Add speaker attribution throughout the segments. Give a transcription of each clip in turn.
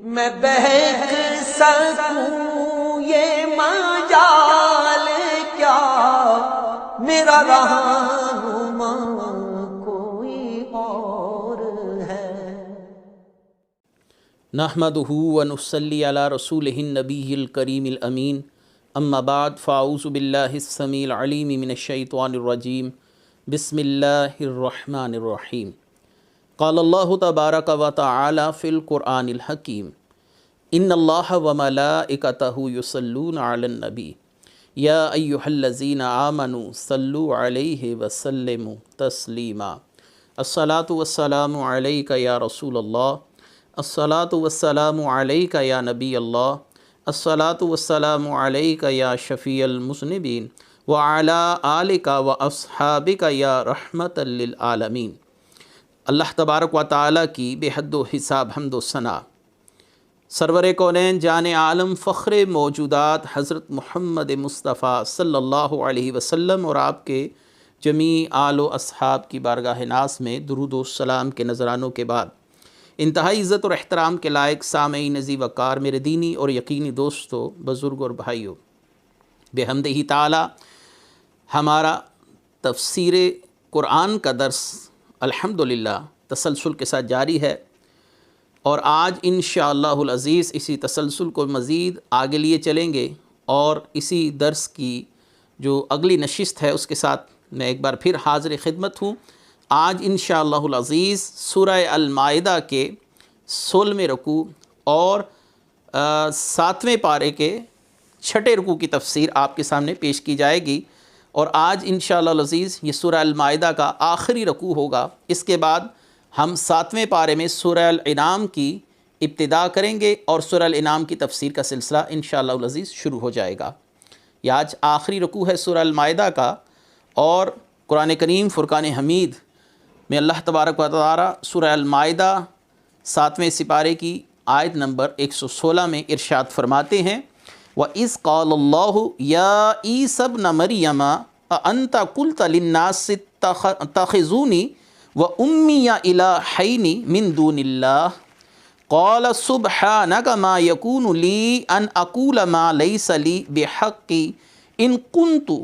Speaker 1: میں بہک سکوں یہ مجال کیا، میرا رہنما کوئی اور ہے۔
Speaker 2: نحمدہ ونصلی علی رسولہ النبی الکریم الامین، اما بعد فاعوذ باللہ السمیع العلیم من الشیطان الرجیم، بسم اللہ الرحمن الرحیم۔ قال اللہ تبارک و تعالی فی القرآن الحکیم، ان اللہ وملائکتہ یصلون علی النبی یا ایہا الذین آمنوا صلوا علیہ وسلموا تسلیما۔ الصلاۃ والسلام علیک یا رسول اللہ، الصلاۃ والسلام علیک یا نبی اللہ، الصلاۃ والسلام علیک یا شفیع المذنبین وعلی آلک واصحابک یا رحمۃ للعالمین۔ اللہ تبارک و تعالیٰ کی بے حد و حساب حمد و ثنا، سرور کونین جان عالم فخر موجودات حضرت محمد مصطفیٰ صلی اللہ علیہ وسلم اور آپ کے جمیع آل و اصحاب کی بارگاہ ناز میں درود و سلام کے نذرانوں کے بعد، انتہائی عزت اور احترام کے لائق سامعین عزیز وقار میرے دینی اور یقینی دوستوں، بزرگ اور بھائیوں، بحمدہ تعالی ہمارا تفسیر قرآن کا درس الحمدللہ تسلسل کے ساتھ جاری ہے، اور آج انشاءاللہ العزیز اسی تسلسل کو مزید آگے لیے چلیں گے، اور اسی درس کی جو اگلی نشست ہے اس کے ساتھ میں ایک بار پھر حاضر خدمت ہوں۔ آج انشاءاللہ العزیز سورہ المائدہ کے 16ویں رکوع اور 7ویں پارے کے 6 رکوع کی تفسیر آپ کے سامنے پیش کی جائے گی، اور آج انشاءاللہ العزیز یہ سورہ المائدہ کا آخری رکوع ہوگا۔ اس کے بعد ہم 7ویں پارے میں سورہ الانعام کی ابتدا کریں گے، اور سورہ الانعام کی تفسیر کا سلسلہ انشاءاللہ العزیز شروع ہو جائے گا۔ یہ آج آخری رکوع ہے سورہ المائدہ کا، اور قرآن کریم فرقان حمید میں اللہ تبارک و تعالی سورہ المائدہ 7ویں سپارے کی آیت نمبر 116 میں ارشاد فرماتے ہیں، وَإِذْ قَالَ اللَّهُ يَا عِيسَى ابْنَ مَرْيَمَ أَأَنْتَ قُلْتَ لِلنَّاسِ اتَّخِذُونِي وَأُمِّيَ إِلَٰهَيْنِ مِن دُونِ اللَّهِ قَالَ سُبْحَانَكَ مَا يَكُونُ لِي أَنْ أَقُولَ مَا لَيْسَ لِي بِحَقٍّ إِنْ كُنْتُ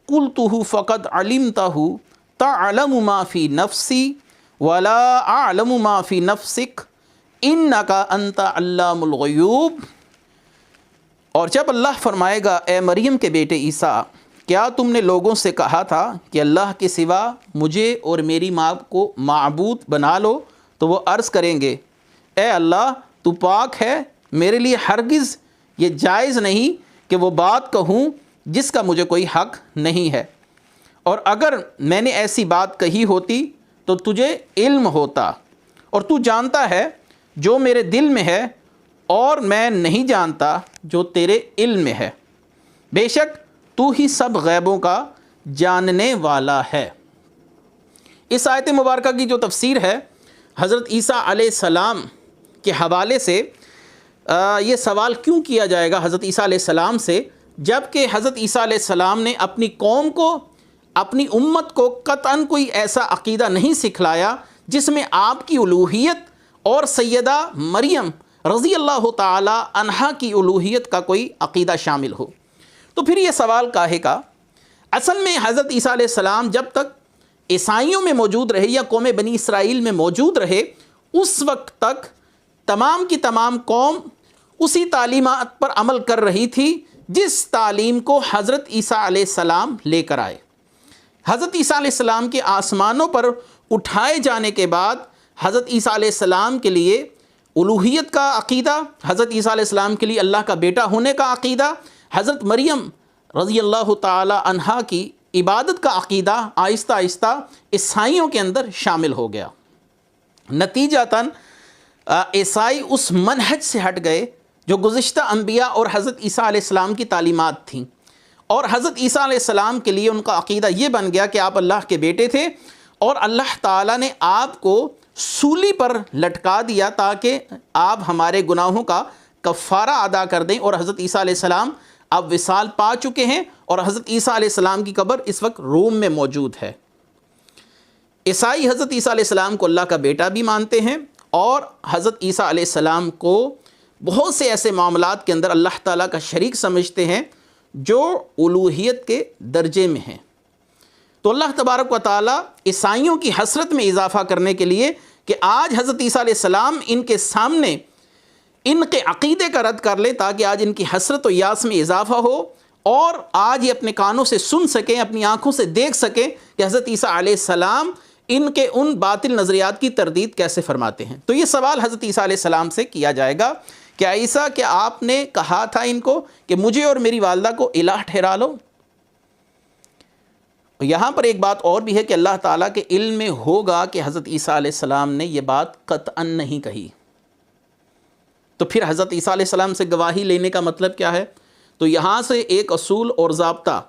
Speaker 2: قُلْتُهُ فَقَدْ عَلِمْتَهُ تَعْلَمُ مَا فِي نَفْسِي وَلَا أَعْلَمُ مَا فِي نَفْسِكَ إِنَّكَ أَنْتَ عَلَّامُ الْغُیُوبِ۔ اور جب اللہ فرمائے گا، اے مریم کے بیٹے عیسیٰ، کیا تم نے لوگوں سے کہا تھا کہ اللہ کے سوا مجھے اور میری ماں کو معبود بنا لو؟ تو وہ عرض کریں گے، اے اللہ تو پاک ہے، میرے لیے ہرگز یہ جائز نہیں کہ وہ بات کہوں جس کا مجھے کوئی حق نہیں ہے، اور اگر میں نے ایسی بات کہی ہوتی تو تجھے علم ہوتا، اور تو جانتا ہے جو میرے دل میں ہے، اور میں نہیں جانتا جو تیرے علم میں ہے، بے شک تو ہی سب غیبوں کا جاننے والا ہے۔ اس آیت مبارکہ کی جو تفسیر ہے، حضرت عیسیٰ علیہ السلام کے حوالے سے یہ سوال کیوں کیا جائے گا حضرت عیسیٰ علیہ السلام سے، جب کہ حضرت عیسیٰ علیہ السلام نے اپنی قوم کو، اپنی امت کو قطعاً کوئی ایسا عقیدہ نہیں سکھلایا جس میں آپ کی الوہیت اور سیدہ مریم رضی اللہ تعالی عنہا کی الوہیت کا کوئی عقیدہ شامل ہو۔ تو پھر یہ سوال کاہے کا؟ اصل میں حضرت عیسیٰ علیہ السلام جب تک عیسائیوں میں موجود رہے یا قوم بنی اسرائیل میں موجود رہے، اس وقت تک تمام کی تمام قوم اسی تعلیمات پر عمل کر رہی تھی جس تعلیم کو حضرت عیسیٰ علیہ السلام لے کر آئے۔ حضرت عیسیٰ علیہ السلام کے آسمانوں پر اٹھائے جانے کے بعد حضرت عیسیٰ علیہ السلام کے لیے الوہیت کا عقیدہ، حضرت عیسیٰ علیہ السلام کے لیے اللہ کا بیٹا ہونے کا عقیدہ، حضرت مریم رضی اللہ تعالی عنہا کی عبادت کا عقیدہ آہستہ آہستہ عیسائیوں کے اندر شامل ہو گیا۔ نتیجتاً عیسائی اس منہج سے ہٹ گئے جو گزشتہ انبیاء اور حضرت عیسیٰ علیہ السلام کی تعلیمات تھیں، اور حضرت عیسیٰ علیہ السلام کے لیے ان کا عقیدہ یہ بن گیا کہ آپ اللہ کے بیٹے تھے، اور اللہ تعالیٰ نے آپ کو سولی پر لٹکا دیا تاکہ آپ ہمارے گناہوں کا کفارہ ادا کر دیں، اور حضرت عیسیٰ علیہ السلام اب وصال پا چکے ہیں، اور حضرت عیسیٰ علیہ السلام کی قبر اس وقت روم میں موجود ہے۔ عیسائی حضرت عیسیٰ علیہ السلام کو اللہ کا بیٹا بھی مانتے ہیں، اور حضرت عیسیٰ علیہ السلام کو بہت سے ایسے معاملات کے اندر اللہ تعالیٰ کا شریک سمجھتے ہیں جو الوہیت کے درجے میں ہیں۔ تو اللہ تبارک و تعالیٰ عیسائیوں کی حسرت میں اضافہ کرنے کے لیے کہ آج حضرت عیسیٰ علیہ السلام ان کے سامنے ان کے عقیدے کا رد کر لیں تاکہ آج ان کی حسرت و یاس میں اضافہ ہو، اور آج یہ اپنے کانوں سے سن سکیں، اپنی آنکھوں سے دیکھ سکیں کہ حضرت عیسیٰ علیہ السلام ان کے ان باطل نظریات کی تردید کیسے فرماتے ہیں۔ تو یہ سوال حضرت عیسیٰ علیہ السلام سے کیا جائے گا کہ عیسیٰ، کیا آپ نے کہا تھا ان کو کہ مجھے اور میری والدہ کو الہ ٹھہرا لو؟ یہاں پر ایک بات اور بھی ہے کہ اللہ تعالیٰ کے علم میں ہوگا کہ حضرت عیسیٰ علیہ السلام نے یہ بات قطعاً نہیں کہی، تو پھر حضرت عیسیٰ علیہ السلام سے گواہی لینے کا مطلب کیا ہے؟ تو یہاں سے ایک اصول اور ضابطہ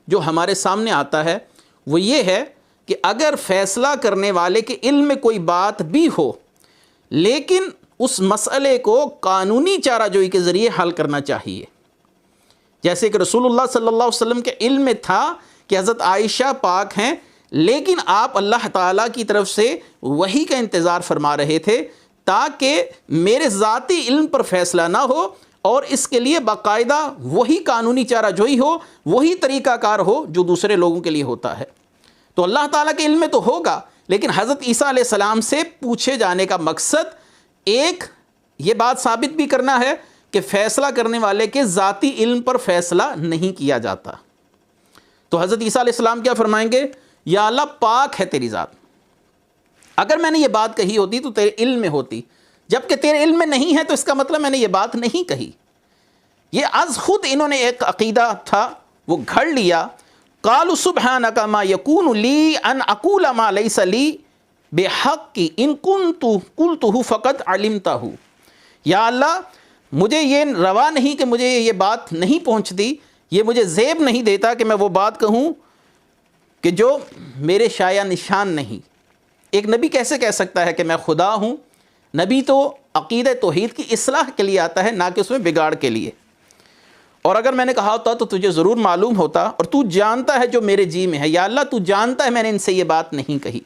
Speaker 2: جو ہمارے سامنے آتا ہے وہ یہ ہے کہ اگر فیصلہ کرنے والے کے علم میں کوئی بات بھی ہو لیکن اس مسئلے کو قانونی چارہ جوئی کے ذریعے حل کرنا چاہیے، جیسے کہ رسول اللہ صلی اللہ علیہ وسلم کے علم میں تھا کہ حضرت عائشہ پاک ہیں، لیکن آپ اللہ تعالیٰ کی طرف سے وحی کا انتظار فرما رہے تھے تاکہ میرے ذاتی علم پر فیصلہ نہ ہو، اور اس کے لیے باقاعدہ وہی قانونی چارہ جوئی ہو، وہی طریقہ کار ہو جو دوسرے لوگوں کے لیے ہوتا ہے۔ تو اللہ تعالیٰ کے علم میں تو ہوگا، لیکن حضرت عیسیٰ علیہ السلام سے پوچھے جانے کا مقصد ایک یہ بات ثابت بھی کرنا ہے کہ فیصلہ کرنے والے کے ذاتی علم پر فیصلہ نہیں کیا جاتا۔ تو حضرت عیسیٰ علیہ السلام کیا فرمائیں گے؟ یا اللہ، پاک ہے تیری ذات، اگر میں نے یہ بات کہی ہوتی تو تیرے علم میں ہوتی، جبکہ تیرے علم میں نہیں ہے تو اس کا مطلب میں نے یہ بات نہیں کہی۔ یہ از خود انہوں نے ایک عقیدہ تھا وہ گھڑ لیا۔ قالوا سبحانک ما یکون لی ان اقول ما لیس لی بحق ان کنت قلتہ فقط علمتہ، یا اللہ مجھے یہ روا نہیں کہ مجھے یہ بات نہیں پہنچتی، یہ مجھے زیب نہیں دیتا کہ میں وہ بات کہوں کہ جو میرے شایع نشان نہیں۔ ایک نبی کیسے کہہ سکتا ہے کہ میں خدا ہوں؟ نبی تو عقیدہ توحید کی اصلاح کے لیے آتا ہے، نہ کہ اس میں بگاڑ کے لیے۔ اور اگر میں نے کہا ہوتا تو تجھے ضرور معلوم ہوتا، اور تو جانتا ہے جو میرے جی میں ہے، یا اللہ تو جانتا ہے میں نے ان سے یہ بات نہیں کہی،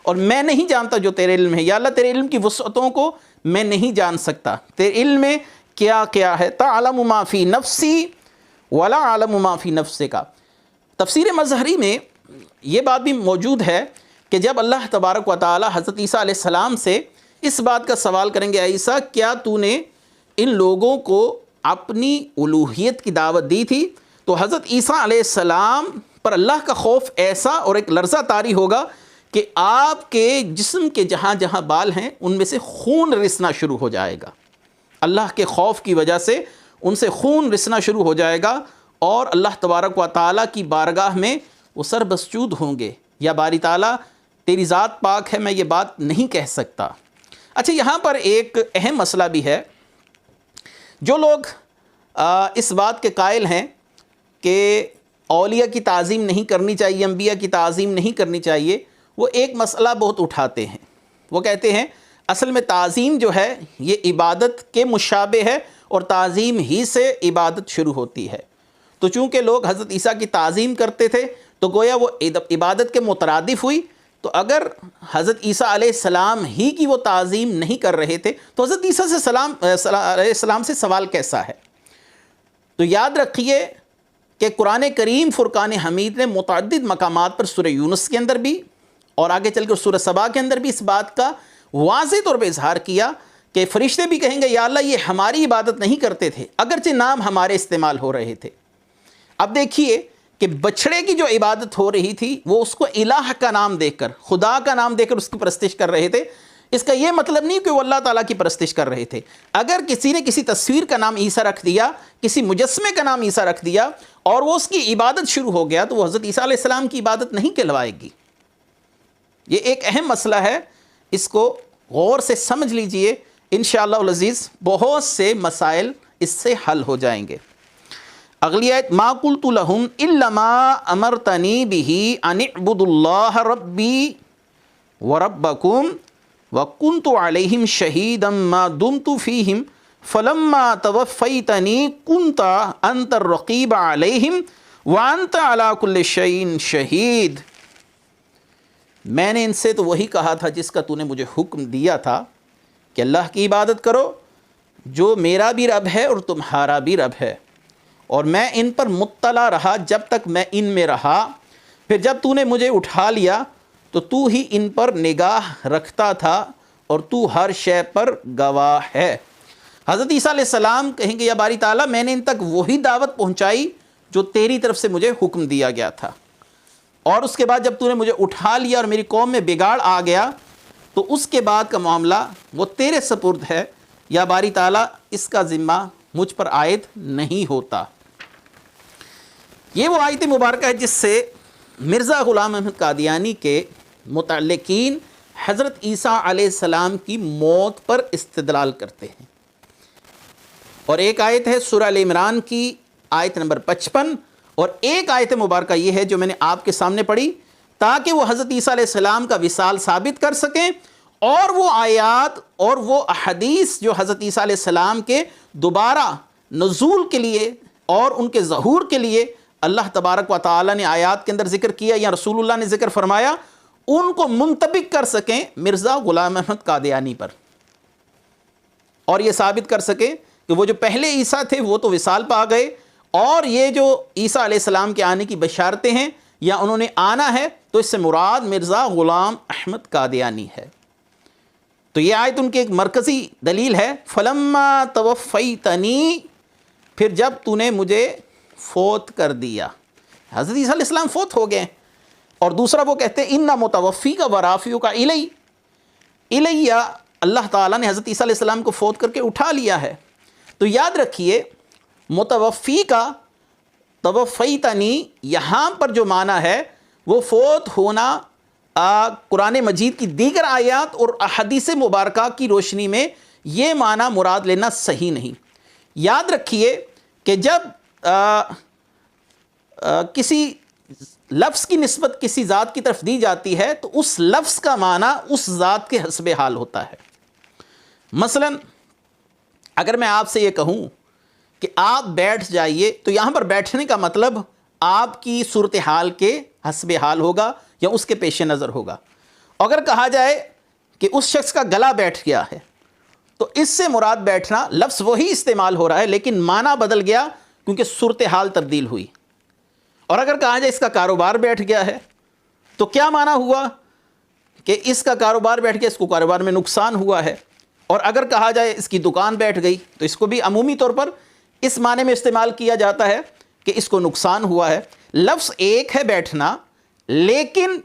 Speaker 2: اور میں نہیں جانتا جو تیرے علم ہے، یا اللہ تیرے علم کی وسعتوں کو میں نہیں جان سکتا، تیرے علم میں کیا کیا ہے۔ تعلم ما فی نفسی ولا اعلم ما فی نفسک۔ تفسیر مظہری میں یہ بات بھی موجود ہے کہ جب اللہ تبارک و تعالی حضرت عیسیٰ علیہ السلام سے اس بات کا سوال کریں گے، عیسیٰ کیا تو نے ان لوگوں کو اپنی الوہیت کی دعوت دی تھی؟ تو حضرت عیسیٰ علیہ السلام پر اللہ کا خوف ایسا اور ایک لرزہ طاری ہوگا کہ آپ کے جسم کے جہاں جہاں بال ہیں ان میں سے خون رسنا شروع ہو جائے گا، اللہ کے خوف کی وجہ سے ان سے خون رسنا شروع ہو جائے گا، اور اللہ تبارک و تعالیٰ کی بارگاہ میں وہ سر بسجود ہوں گے، یا باری تعالیٰ تیری ذات پاک ہے، میں یہ بات نہیں کہہ سکتا۔ اچھا، یہاں پر ایک اہم مسئلہ بھی ہے۔ جو لوگ اس بات کے قائل ہیں کہ اولیاء کی تعظیم نہیں کرنی چاہیے، انبیاء کی تعظیم نہیں کرنی چاہیے، وہ ایک مسئلہ بہت اٹھاتے ہیں۔ وہ کہتے ہیں اصل میں تعظیم جو ہے یہ عبادت کے مشابہ ہے، اور تعظیم ہی سے عبادت شروع ہوتی ہے۔ تو چونکہ لوگ حضرت عیسیٰ کی تعظیم کرتے تھے تو گویا وہ عبادت کے مترادف ہوئی، تو اگر حضرت عیسیٰ علیہ السلام ہی کی وہ تعظیم نہیں کر رہے تھے تو حضرت عیسیٰ سے علیہ السلام سے سوال کیسا ہے؟ تو یاد رکھیے کہ قرآن کریم فرقان حمید نے متعدد مقامات پر سورہ یونس کے اندر بھی اور آگے چل کر سورہ سبا کے اندر بھی اس بات کا واضح طور پہ اظہار کیا کہ فرشتے بھی کہیں گے یا اللہ یہ ہماری عبادت نہیں کرتے تھے، اگرچہ نام ہمارے استعمال ہو رہے تھے۔ اب دیکھیے کہ بچھڑے کی جو عبادت ہو رہی تھی وہ اس کو الہ کا نام دے کر، خدا کا نام دے کر اس کی پرستش کر رہے تھے۔ اس کا یہ مطلب نہیں کہ وہ اللہ تعالیٰ کی پرستش کر رہے تھے۔ اگر کسی نے کسی تصویر کا نام عیسیٰ رکھ دیا، کسی مجسمے کا نام عیسیٰ رکھ دیا اور وہ اس کی عبادت شروع ہو گیا تو وہ حضرت عیسیٰ علیہ السلام کی عبادت نہیں کہلوائے گی۔ یہ ایک اہم مسئلہ ہے، اس کو غور سے سمجھ لیجئے، انشاءاللہ العزیز بہت سے مسائل اس سے حل ہو جائیں گے۔ اگلی آیت، ما قلت لهم الا ما امرتنی به ان اعبدوا اللہ ربی وربکم وکنت علیہم شہیدا ما دمت فیہم فلما توفیتنی کنت انت الرقیب علیہم وانت علی کل شیء شہید۔ میں نے ان سے تو وہی کہا تھا جس کا تو نے مجھے حکم دیا تھا کہ اللہ کی عبادت کرو جو میرا بھی رب ہے اور تمہارا بھی رب ہے، اور میں ان پر مطلع رہا جب تک میں ان میں رہا، پھر جب تو نے مجھے اٹھا لیا تو تو ہی ان پر نگاہ رکھتا تھا اور تو ہر شے پر گواہ ہے۔ حضرت عیسیٰ علیہ السلام کہیں گے یا باری تعالیٰ میں نے ان تک وہی دعوت پہنچائی جو تیری طرف سے مجھے حکم دیا گیا تھا، اور اس کے بعد جب تو نے مجھے اٹھا لیا اور میری قوم میں بگاڑ آ گیا تو اس کے بعد کا معاملہ وہ تیرے سپرد ہے، یا باری تعالیٰ اس کا ذمہ مجھ پر عائد نہیں ہوتا۔ یہ وہ آیت مبارکہ ہے جس سے مرزا غلام احمد قادیانی کے متعلقین حضرت عیسیٰ علیہ السلام کی موت پر استدلال کرتے ہیں، اور ایک آیت ہے سورہ ال عمران کی آیت نمبر 55، اور ایک آیت مبارکہ یہ ہے جو میں نے آپ کے سامنے پڑھی تاکہ وہ حضرت عیسیٰ علیہ السلام کا وصال ثابت کر سکیں، اور وہ آیات اور وہ احادیث جو حضرت عیسیٰ علیہ السلام کے دوبارہ نزول کے لیے اور ان کے ظہور کے لیے اللہ تبارک و تعالی نے آیات کے اندر ذکر کیا یا رسول اللہ نے ذکر فرمایا، ان کو منطبق کر سکیں مرزا غلام احمد قادیانی پر، اور یہ ثابت کر سکیں کہ وہ جو پہلے عیسیٰ تھے وہ تو وصال پا گئے، اور یہ جو عیسیٰ علیہ السلام کے آنے کی بشارتیں ہیں یا انہوں نے آنا ہے تو اس سے مراد مرزا غلام احمد قادیانی ہے۔ تو یہ آیت ان کی ایک مرکزی دلیل ہے، فلما توفیتنی، پھر جب تو نے مجھے فوت کر دیا۔ حضرت عیسیٰ علیہ السلام فوت ہو گئے، اور دوسرا وہ کہتے ہیں انا متوفی کا ورافیو کا الیہ، اللہ تعالیٰ نے حضرت عیسیٰ علیہ السلام کو فوت کر کے اٹھا لیا ہے۔ تو یاد رکھیے متوفی کا توفیتنی یہاں پر جو معنی ہے وہ فوت ہونا قرآن مجید کی دیگر آیات اور احادیث مبارکہ کی روشنی میں یہ معنی مراد لینا صحیح نہیں۔ یاد رکھیے کہ جب کسی لفظ کی نسبت کسی ذات کی طرف دی جاتی ہے تو اس لفظ کا معنی اس ذات کے حسب حال ہوتا ہے۔ مثلا اگر میں آپ سے یہ کہوں کہ آپ بیٹھ جائیے تو یہاں پر بیٹھنے کا مطلب آپ کی صورتحال کے حسب حال ہوگا یا اس کے پیش نظر ہوگا۔ اگر کہا جائے کہ اس شخص کا گلا بیٹھ گیا ہے تو اس سے مراد بیٹھنا لفظ وہی استعمال ہو رہا ہے لیکن معنی بدل گیا کیونکہ صورتحال تبدیل ہوئی۔ اور اگر کہا جائے اس کا کاروبار بیٹھ گیا ہے تو کیا معنی ہوا کہ اس کا کاروبار بیٹھ گیا، اس کو کاروبار میں نقصان ہوا ہے۔ اور اگر کہا جائے اس کی دکان بیٹھ گئی تو اس کو بھی عمومی طور پر اس معنی میں استعمال کیا جاتا ہے کہ اس کو نقصان ہوا ہے۔ لفظ ایک ہے بیٹھنا، لیکن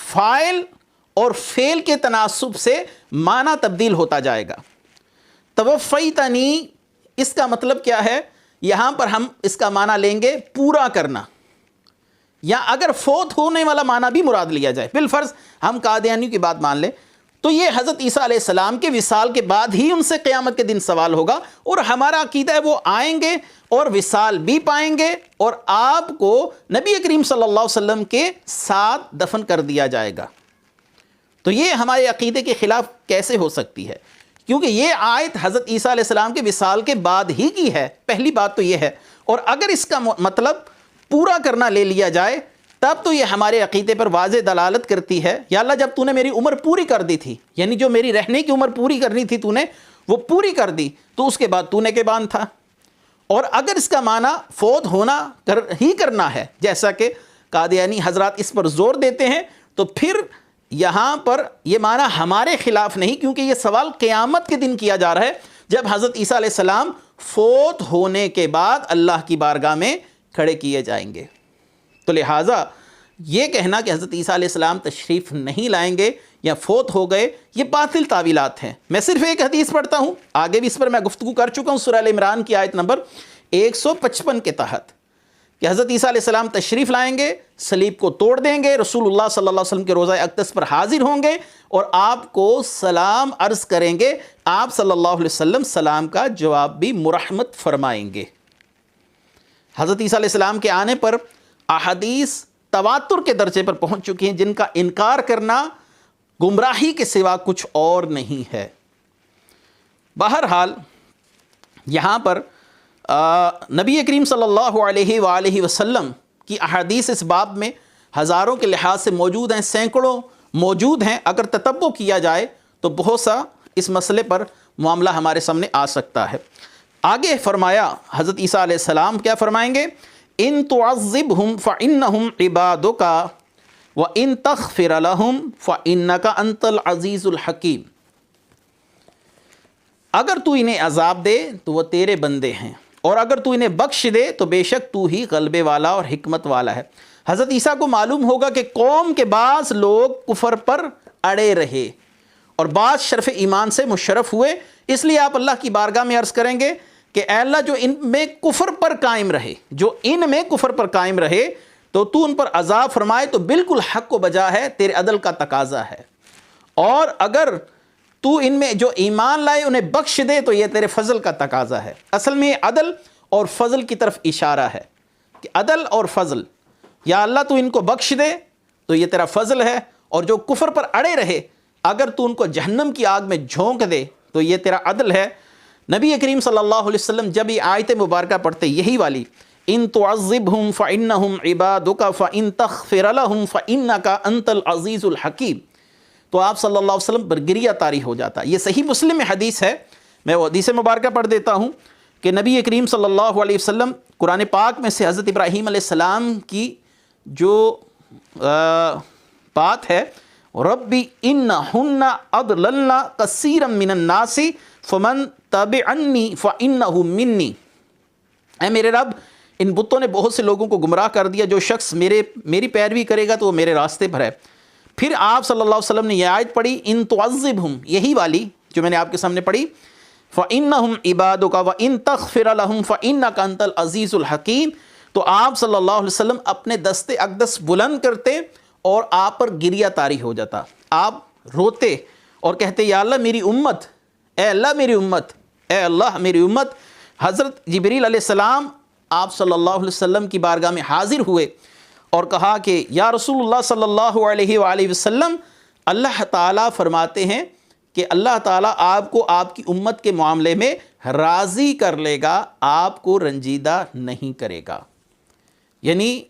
Speaker 2: فاعل اور فعل کے تناسب سے معنی تبدیل ہوتا جائے گا۔ توفیتنی اس کا مطلب کیا ہے؟ یہاں پر ہم اس کا معنی لیں گے پورا کرنا، یا اگر فوت ہونے والا معنی بھی مراد لیا جائے، بالفرض ہم قادیانیوں کی بات مان لیں تو یہ حضرت عیسیٰ علیہ السلام کے وصال کے بعد ہی ان سے قیامت کے دن سوال ہوگا، اور ہمارا عقیدہ ہے وہ آئیں گے اور وصال بھی پائیں گے اور آپ کو نبی کریم صلی اللہ علیہ وسلم کے ساتھ دفن کر دیا جائے گا۔ تو یہ ہمارے عقیدے کے خلاف کیسے ہو سکتی ہے؟ کیونکہ یہ آیت حضرت عیسیٰ علیہ السلام کے وصال کے بعد ہی کی ہے، پہلی بات تو یہ ہے۔ اور اگر اس کا مطلب پورا کرنا لے لیا جائے تب تو یہ ہمارے عقیدے پر واضح دلالت کرتی ہے، یا اللہ جب تو نے میری عمر پوری کر دی تھی، یعنی جو میری رہنے کی عمر پوری کرنی تھی تو نے وہ پوری کر دی، تو اس کے بعد تو نے کے بان تھا۔ اور اگر اس کا معنی فوت ہونا ہی کرنا ہے جیسا کہ قادیانی حضرات اس پر زور دیتے ہیں، تو پھر یہاں پر یہ معنی ہمارے خلاف نہیں، کیونکہ یہ سوال قیامت کے دن کیا جا رہا ہے جب حضرت عیسیٰ علیہ السلام فوت ہونے کے بعد اللہ کی بارگاہ میں کھڑے کیے جائیں گے۔ تو لہٰذا یہ کہنا کہ حضرت عیسیٰ علیہ السلام تشریف نہیں لائیں گے یا فوت ہو گئے، یہ باطل تعویلات ہیں۔ میں صرف ایک حدیث پڑھتا ہوں، آگے بھی اس پر میں گفتگو کر چکا ہوں، سورہ ال عمران کی آیت نمبر 155 کے تحت، کہ حضرت عیسیٰ علیہ السلام تشریف لائیں گے، صلیب کو توڑ دیں گے، رسول اللہ صلی اللہ علیہ وسلم کے روضہ اقدس پر حاضر ہوں گے اور آپ کو سلام عرض کریں گے، آپ صلی اللہ علیہ وسلم سلام کا جواب بھی مرحمت فرمائیں گے۔ حضرت عیسیٰ علیہ السلام کے آنے پر احادیث تواتر کے درجے پر پہنچ چکی ہیں، جن کا انکار کرنا گمراہی کے سوا کچھ اور نہیں ہے۔ بہرحال یہاں پر نبی کریم صلی اللہ علیہ وآلہ وسلم کی احادیث اس باب میں ہزاروں کے لحاظ سے موجود ہیں، سینکڑوں موجود ہیں، اگر تتبع کیا جائے تو بہت سا اس مسئلے پر معاملہ ہمارے سامنے آ سکتا ہے۔ آگے فرمایا حضرت عیسیٰ علیہ السلام کیا فرمائیں گے؟ ان تعذبہم فانہم عبادک وان تغفر لہم فانک انت العزیز الحکیم۔ اگر تو انہیں عذاب دے تو وہ تیرے بندے ہیں، اور اگر تو انہیں بخش دے تو بے شک تو ہی غلبے والا اور حکمت والا ہے۔ حضرت عیسیٰ کو معلوم ہوگا کہ قوم کے بعض لوگ کفر پر اڑے رہے اور بعض شرف ایمان سے مشرف ہوئے، اس لیے آپ اللہ کی بارگاہ میں عرض کریں گے کہ اے اللہ جو ان میں کفر پر قائم رہے، جو ان میں کفر پر قائم رہے تو ان پر عذاب فرمائے تو بالکل حق و بجا ہے، تیرے عدل کا تقاضا ہے، اور اگر تو ان میں جو ایمان لائے انہیں بخش دے تو یہ تیرے فضل کا تقاضا ہے۔ اصل میں عدل اور فضل کی طرف اشارہ ہے کہ عدل اور فضل، یا اللہ تو ان کو بخش دے تو یہ تیرا فضل ہے، اور جو کفر پر اڑے رہے اگر تو ان کو جہنم کی آگ میں جھونک دے تو یہ تیرا عدل ہے۔ نبی کریم صلی اللہ علیہ وسلم جب یہ آیت مبارکہ پڑھتے یہی والی ان تعذبہم فانہم عبادک فان تغفر لہم فانک انت العزیز الحکیم، تو آپ صلی اللہ علیہ وسلم پر گریہ طاری ہو جاتا۔ یہ صحیح مسلم میں حدیث ہے، میں وہ حدیث مبارکہ پڑھ دیتا ہوں کہ نبی کریم صلی اللہ علیہ وسلم قرآن پاک میں سے حضرت ابراہیم علیہ السلام کی جو بات ہے، ربی انہن اضللن کثیرا من الناس فمن تبعنی فانہ منی، اے میرے رب ان بتوں نے بہت سے لوگوں کو گمراہ کر دیا، جو شخص میری پیروی کرے گا تو وہ میرے راستے پر ہے۔ پھر آپ صلی اللہ علیہ وسلم نے یہ آیت پڑھی ان تعذبہم، یہی والی جو میں نے آپ کے سامنے پڑھی، فانہم عبادک وان تغفر لہم فانک انت العزیز الحکیم، تو آپ صلی اللہ علیہ وسلم اپنے دست اقدس بلند کرتے اور آپ پر گریہ طاری ہو جاتا، آپ روتے اور کہتے یا اللہ میری امت، اے اللہ میری امت، اے اللہ میری امت۔ حضرت جبریل علیہ السلام آپ صلی اللہ علیہ وسلم کی بارگاہ میں حاضر ہوئے اور کہا کہ یا رسول اللہ صلی اللہ علیہ وآلہ وسلم، اللہ تعالیٰ فرماتے ہیں کہ اللہ تعالیٰ آپ کو آپ کی امت کے معاملے میں راضی کر لے گا، آپ کو رنجیدہ نہیں کرے گا۔ یعنی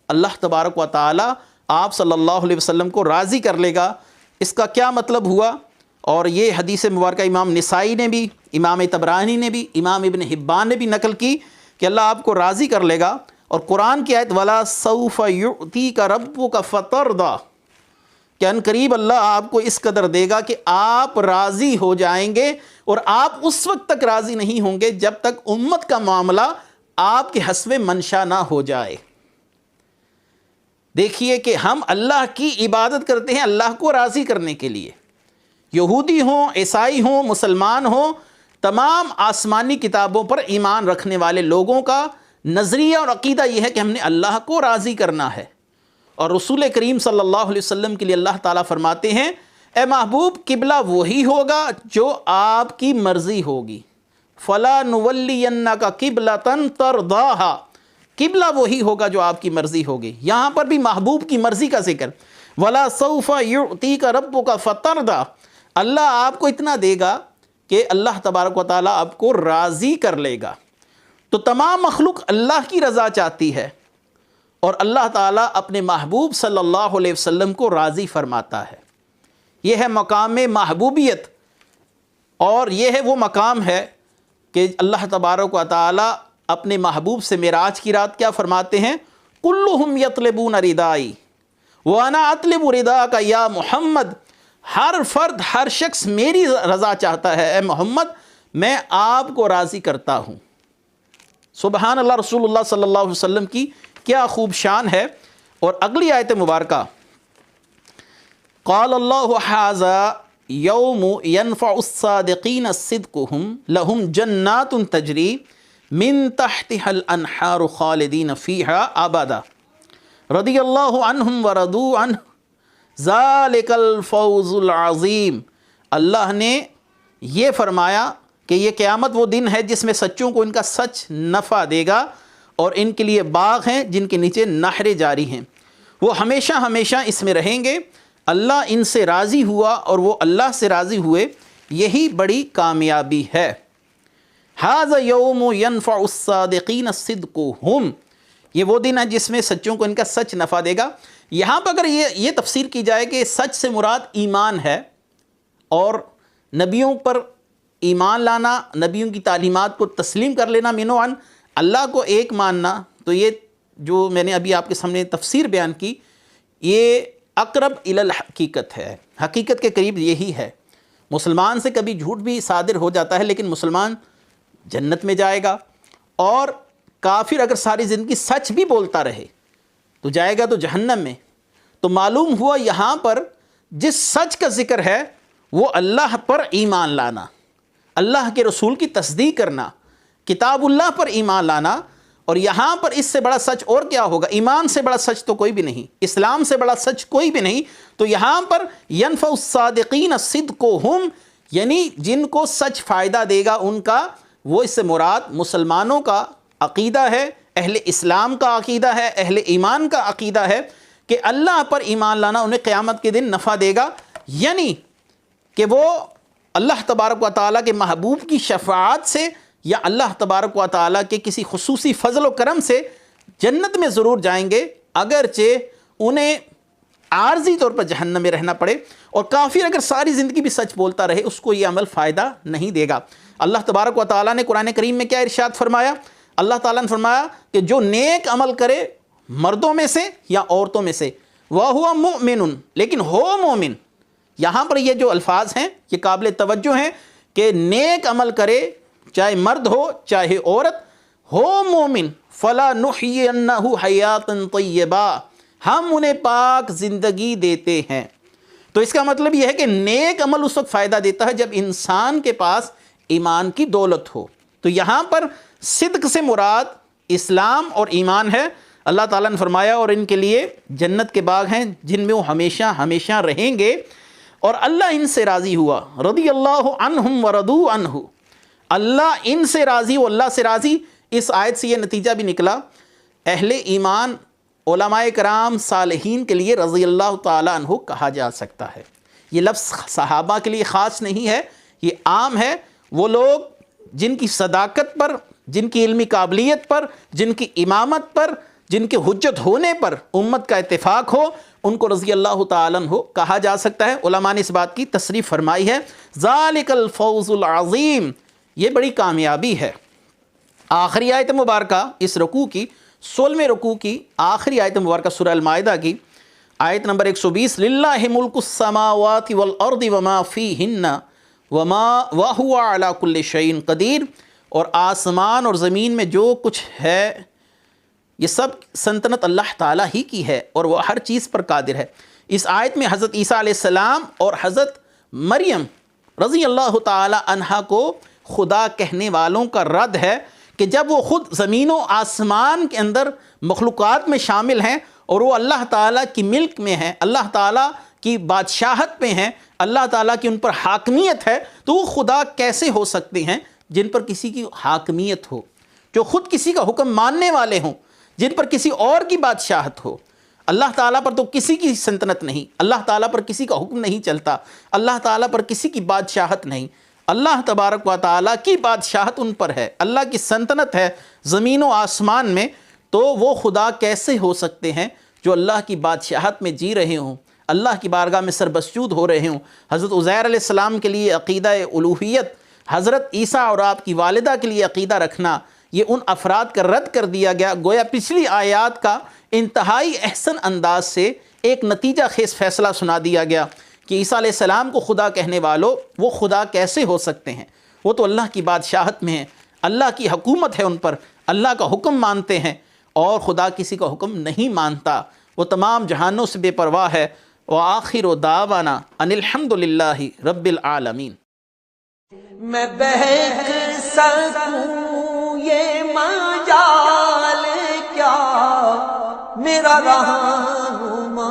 Speaker 2: اللہ تبارک و تعالیٰ آپ صلی اللہ علیہ وسلم کو راضی کر لے گا۔ اس کا کیا مطلب ہوا؟ اور یہ حدیث مبارکہ امام نسائی نے بھی، امام طبرانی نے بھی، امام ابن حبان نے بھی نقل کی کہ اللہ آپ کو راضی کر لے گا، اور قرآن کی آیت وَلَا سَوْفَ يُعْتِيكَ رَبُّكَ فَتَرْضَىٰ، کہ ان قریب اللہ آپ کو اس قدر دے گا کہ آپ راضی ہو جائیں گے، اور آپ اس وقت تک راضی نہیں ہوں گے جب تک امت کا معاملہ آپ کے حسب منشا نہ ہو جائے۔ دیکھیے کہ ہم اللہ کی عبادت کرتے ہیں اللہ کو راضی کرنے کے لیے، یہودی ہوں، عیسائی ہوں، مسلمان ہوں، تمام آسمانی کتابوں پر ایمان رکھنے والے لوگوں کا نظریہ اور عقیدہ یہ ہے کہ ہم نے اللہ کو راضی کرنا ہے، اور رسول کریم صلی اللہ علیہ وسلم کے لیے اللہ تعالیٰ فرماتے ہیں اے محبوب قبلہ وہی ہوگا جو آپ کی مرضی ہوگی، فَلَا نُوَلِّيَنَّكَ قِبْلَةً تَرْضَاهَا، قبلہ وہی ہوگا جو آپ کی مرضی ہوگی۔ یہاں پر بھی محبوب کی مرضی کا ذکر، وَلَا سَوْفَ يُعْتِيكَ رَبُّكَ فَتَرْضَىٰ، اللہ آپ کو اتنا دے گا کہ اللہ تبارک و تعالیٰ آپ کو راضی کر لے گا۔ تو تمام مخلوق اللہ کی رضا چاہتی ہے، اور اللہ تعالیٰ اپنے محبوب صلی اللہ علیہ وسلم کو راضی فرماتا ہے۔ یہ ہے مقام محبوبیت، اور یہ ہے وہ مقام ہے کہ اللہ تبارک و تعالیٰ اپنے محبوب سے معراج کی رات کیا فرماتے ہیں؟ کلہم یطلبون ردائی وانا اطلب رداک یا محمد، ہر فرد ہر شخص میری رضا چاہتا ہے اے محمد، میں آپ کو راضی کرتا ہوں۔ سبحان اللہ، رسول اللہ صلی اللہ علیہ وسلم کی کیا خوب شان ہے۔ اور اگلی آیت مبارکہ قال اللہ ھذا یوم ینفع الصادقین صدقہم لہم جنات تجری من تحتها الانہار خالدین فیہا ابدا رضی اللہ عنہم ورضوا عنہ ذالک الفوز العظیم۔ اللہ نے یہ فرمایا کہ یہ قیامت وہ دن ہے جس میں سچوں کو ان کا سچ نفع دے گا، اور ان کے لیے باغ ہیں جن کے نیچے نہریں جاری ہیں، وہ ہمیشہ ہمیشہ اس میں رہیں گے۔ اللہ ان سے راضی ہوا اور وہ اللہ سے راضی ہوئے، یہی بڑی کامیابی ہے۔ ھذا یوم ینفع الصادقین صدقہم، یہ وہ دن ہے جس میں سچوں کو ان کا سچ نفع دے گا۔ یہاں پر اگر یہ تفسیر کی جائے کہ سچ سے مراد ایمان ہے، اور نبیوں پر ایمان لانا، نبیوں کی تعلیمات کو تسلیم کر لینا من و عن، اللہ کو ایک ماننا، تو یہ جو میں نے ابھی آپ کے سامنے تفسیر بیان کی، یہ اقرب الی الحقیقت ہے، حقیقت کے قریب یہی ہے۔ مسلمان سے کبھی جھوٹ بھی صادر ہو جاتا ہے لیکن مسلمان جنت میں جائے گا، اور کافر اگر ساری زندگی سچ بھی بولتا رہے تو جائے گا تو جہنم میں۔ تو معلوم ہوا یہاں پر جس سچ کا ذکر ہے وہ اللہ پر ایمان لانا، اللہ کے رسول کی تصدیق کرنا، کتاب اللہ پر ایمان لانا، اور یہاں پر اس سے بڑا سچ اور کیا ہوگا؟ ایمان سے بڑا سچ تو کوئی بھی نہیں، اسلام سے بڑا سچ کوئی بھی نہیں۔ تو یہاں پر ینفع الصادقین صدقہم، یعنی جن کو سچ فائدہ دے گا ان کا، وہ اس سے مراد مسلمانوں کا عقیدہ ہے، اہل اسلام کا عقیدہ ہے، اہل ایمان کا عقیدہ ہے کہ اللہ پر ایمان لانا انہیں قیامت کے دن نفع دے گا، یعنی کہ وہ اللہ تبارک و تعالیٰ کے محبوب کی شفاعت سے یا اللہ تبارک و تعالیٰ کے کسی خصوصی فضل و کرم سے جنت میں ضرور جائیں گے، اگرچہ انہیں عارضی طور پر جہنم میں رہنا پڑے۔ اور کافر اگر ساری زندگی بھی سچ بولتا رہے اس کو یہ عمل فائدہ نہیں دے گا۔ اللہ تبارک و تعالیٰ نے قرآن کریم میں کیا ارشاد فرمایا؟ اللہ تعالیٰ نے فرمایا کہ جو نیک عمل کرے مردوں میں سے یا عورتوں میں سے، وَهُوَ مُؤْمِنٌ، لیکن ہو مومن۔ یہاں پر یہ جو الفاظ ہیں یہ قابل توجہ ہیں کہ نیک عمل کرے چاہے مرد ہو چاہے عورت، ہو مومن، فَلَنُحْيِيَنَّهُ حَيَاةً طَيِّبَةً، ہم انہیں پاک زندگی دیتے ہیں۔ تو اس کا مطلب یہ ہے کہ نیک عمل اس وقت فائدہ دیتا ہے جب انسان کے پاس ایمان کی دولت ہو۔ تو یہاں پر صدق سے مراد اسلام اور ایمان ہے۔ اللہ تعالیٰ نے فرمایا اور ان کے لیے جنت کے باغ ہیں جن میں وہ ہمیشہ ہمیشہ رہیں گے، اور اللہ ان سے راضی ہوا، رضی اللہ عنہم ورضوا عنہ، اللہ ان سے راضی و اللہ سے راضی۔ اس آیت سے یہ نتیجہ بھی نکلا، اہل ایمان علماء کرام صالحین کے لیے رضی اللہ تعالیٰ عنہ کہا جا سکتا ہے۔ یہ لفظ صحابہ کے لیے خاص نہیں ہے، یہ عام ہے۔ وہ لوگ جن کی صداقت پر، جن کی علمی قابلیت پر، جن کی امامت پر، جن کے حجت ہونے پر امت کا اتفاق ہو، ان کو رضی اللہ تعالیٰ عنہ کہا جا سکتا ہے۔ علماء نے اس بات کی تصریح فرمائی ہے، ذالک الفوز العظیم، یہ بڑی کامیابی ہے۔ آخری آیت مبارکہ اس رکوع کی، 16ویں رکوع کی آخری آیت مبارکہ سورہ المائدہ کی آیت نمبر 120، للہ ملک السماوات والارض وما فیہن وہو علی کل شیء قدیر، اور آسمان اور زمین میں جو کچھ ہے یہ سب سلطنت اللہ تعالیٰ ہی کی ہے اور وہ ہر چیز پر قادر ہے۔ اس آیت میں حضرت عیسیٰ علیہ السلام اور حضرت مریم رضی اللہ تعالی عنہا کو خدا کہنے والوں کا رد ہے کہ جب وہ خود زمین و آسمان کے اندر مخلوقات میں شامل ہیں اور وہ اللہ تعالیٰ کی ملک میں ہیں، اللہ تعالیٰ کی بادشاہت پہ ہیں، اللہ تعالیٰ کی ان پر حاکمیت ہے، تو وہ خدا کیسے ہو سکتے ہیں جن پر کسی کی حاکمیت ہو، جو خود کسی کا حکم ماننے والے ہوں، جن پر کسی اور کی بادشاہت ہو۔ اللہ تعالیٰ پر تو کسی کی سلطنت نہیں، اللہ تعالیٰ پر کسی کا حکم نہیں چلتا، اللہ تعالیٰ پر کسی کی بادشاہت نہیں، اللہ تبارک و تعالیٰ کی بادشاہت ان پر ہے، اللہ کی سلطنت ہے زمین و آسمان میں۔ تو وہ خدا کیسے ہو سکتے ہیں جو اللہ کی بادشاہت میں جی رہے ہوں، اللہ کی بارگاہ میں سربسجود ہو رہے ہوں۔ حضرت عزیر علیہ السلام کے لیے عقیدہ الوہیت، حضرت عیسیٰ اور آپ کی والدہ کے لیے عقیدہ رکھنا، یہ ان افراد کا رد کر دیا گیا۔ گویا پچھلی آیات کا انتہائی احسن انداز سے ایک نتیجہ خیز فیصلہ سنا دیا گیا کہ عیسیٰ علیہ السلام کو خدا کہنے والوں، وہ خدا کیسے ہو سکتے ہیں؟ وہ تو اللہ کی بادشاہت میں ہیں، اللہ کی حکومت ہے ان پر، اللہ کا حکم مانتے ہیں، اور خدا کسی کا حکم نہیں مانتا، وہ تمام جہانوں سے بے پرواہ ہے۔ وآخر دعوانا ان الحمد للہ رب العالمین۔
Speaker 1: میں بہک سکوں یہ مجال کیا میرا رہنما